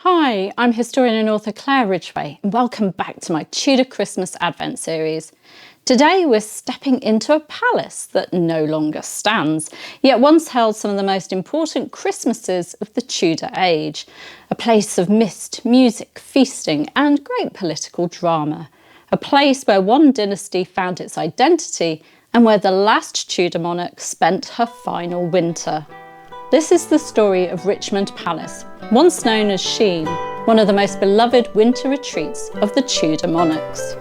Hi, I'm historian and author Claire Ridgway, and welcome back to my Tudor Christmas Advent series. Today we're stepping into a palace that no longer stands, yet once held some of the most important Christmases of the Tudor age. A place of mist, music, feasting and great political drama. A place where one dynasty found its identity and where the last Tudor monarch spent her final winter. This is the story of Richmond Palace, once known as Shene, one of the most beloved winter retreats of the Tudor monarchs.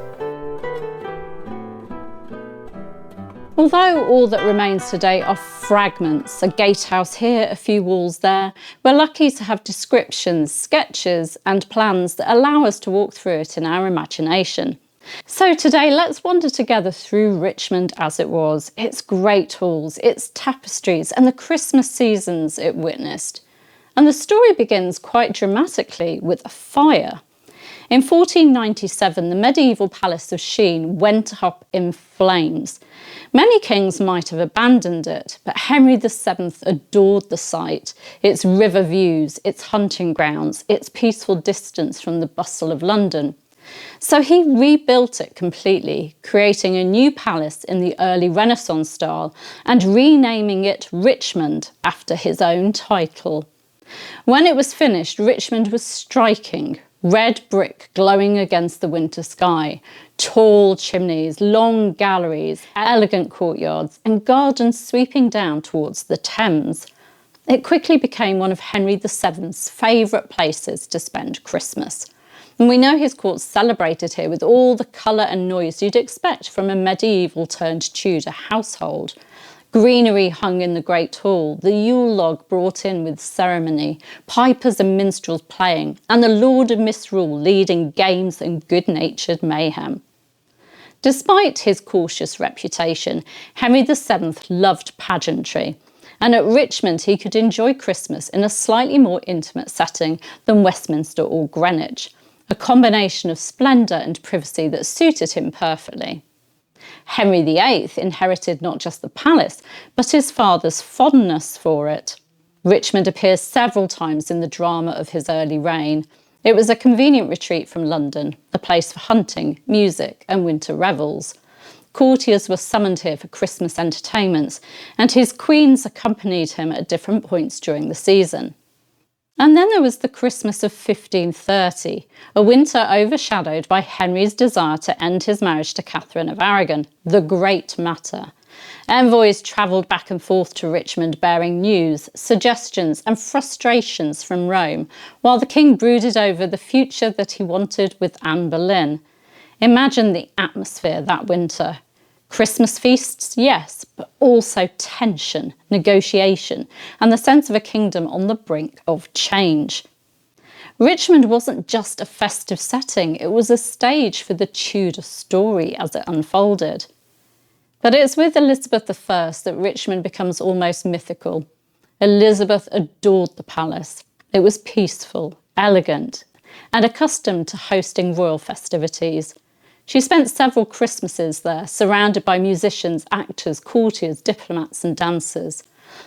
Although all that remains today are fragments, a gatehouse here, a few walls there, we're lucky to have descriptions, sketches and plans that allow us to walk through it in our imagination. So today let's wander together through Richmond as it was, its great halls, its tapestries and the Christmas seasons it witnessed. And the story begins quite dramatically with a fire. In 1497, the medieval palace of Shene went up in flames. Many kings might have abandoned it, but Henry VII adored the site, its river views, its hunting grounds, its peaceful distance from the bustle of London. So he rebuilt it completely, creating a new palace in the early Renaissance style and renaming it Richmond after his own title. When it was finished, Richmond was striking. Red brick glowing against the winter sky, tall chimneys, long galleries, elegant courtyards and gardens sweeping down towards the Thames. It quickly became one of Henry VII's favourite places to spend Christmas. And we know his court celebrated here with all the colour and noise you'd expect from a medieval turned Tudor household. Greenery hung in the Great Hall, the Yule log brought in with ceremony, pipers and minstrels playing, and the Lord of Misrule leading games and good-natured mayhem. Despite his cautious reputation, Henry VII loved pageantry, and at Richmond he could enjoy Christmas in a slightly more intimate setting than Westminster or Greenwich, a combination of splendour and privacy that suited him perfectly. Henry VIII inherited not just the palace, but his father's fondness for it. Richmond appears several times in the drama of his early reign. It was a convenient retreat from London, a place for hunting, music and winter revels. Courtiers were summoned here for Christmas entertainments, and his queens accompanied him at different points during the season. And then there was the Christmas of 1530, a winter overshadowed by Henry's desire to end his marriage to Catherine of Aragon, the great matter. Envoys travelled back and forth to Richmond bearing news, suggestions and frustrations from Rome, while the king brooded over the future that he wanted with Anne Boleyn. Imagine the atmosphere that winter. Christmas feasts, yes, but also tension, negotiation, and the sense of a kingdom on the brink of change. Richmond wasn't just a festive setting, it was a stage for the Tudor story as it unfolded. But it's with Elizabeth I that Richmond becomes almost mythical. Elizabeth adored the palace. It was peaceful, elegant, and accustomed to hosting royal festivities. She spent several Christmases there, surrounded by musicians, actors, courtiers, diplomats and dancers.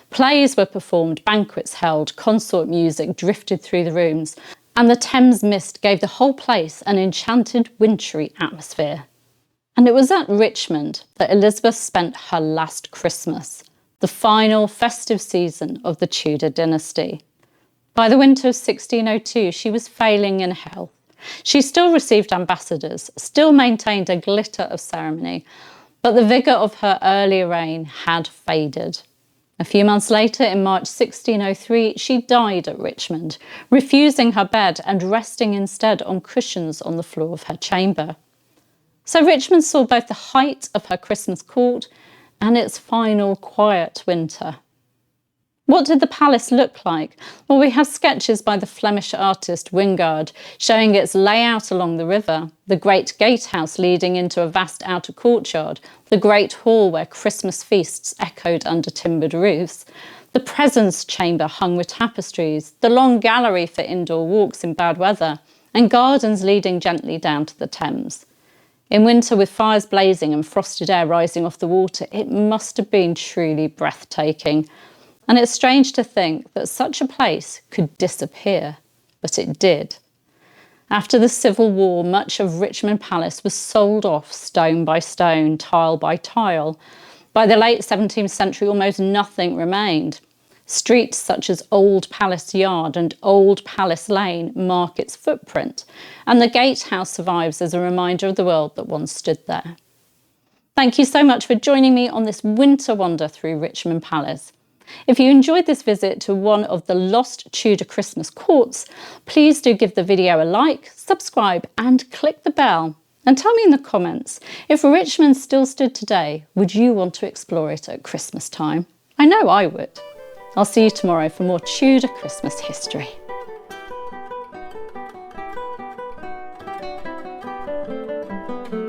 Plays were performed, banquets held, consort music drifted through the rooms, and the Thames mist gave the whole place an enchanted wintry atmosphere. And it was at Richmond that Elizabeth spent her last Christmas, the final festive season of the Tudor dynasty. By the winter of 1602, she was failing in health. She still received ambassadors, still maintained a glitter of ceremony, but the vigour of her earlier reign had faded. A few months later, in March 1603, she died at Richmond, refusing her bed and resting instead on cushions on the floor of her chamber. So Richmond saw both the height of her Christmas court and its final quiet winter. What did the palace look like? Well, we have sketches by the Flemish artist Wingard showing its layout along the river, the great gatehouse leading into a vast outer courtyard, the great hall where Christmas feasts echoed under timbered roofs, the presence chamber hung with tapestries, the long gallery for indoor walks in bad weather, and gardens leading gently down to the Thames. In winter, with fires blazing and frosted air rising off the water, it must have been truly breathtaking. And it's strange to think that such a place could disappear, but it did. After the Civil War, much of Richmond Palace was sold off stone by stone, tile by tile. By the late 17th century, almost nothing remained. Streets such as Old Palace Yard and Old Palace Lane mark its footprint, and the gatehouse survives as a reminder of the world that once stood there. Thank you so much for joining me on this winter wander through Richmond Palace. If you enjoyed this visit to one of the lost Tudor Christmas courts, please do give the video a like, subscribe and click the bell. And tell me in the comments, if Richmond still stood today, would you want to explore it at Christmas time? I know I would. I'll see you tomorrow for more Tudor Christmas history.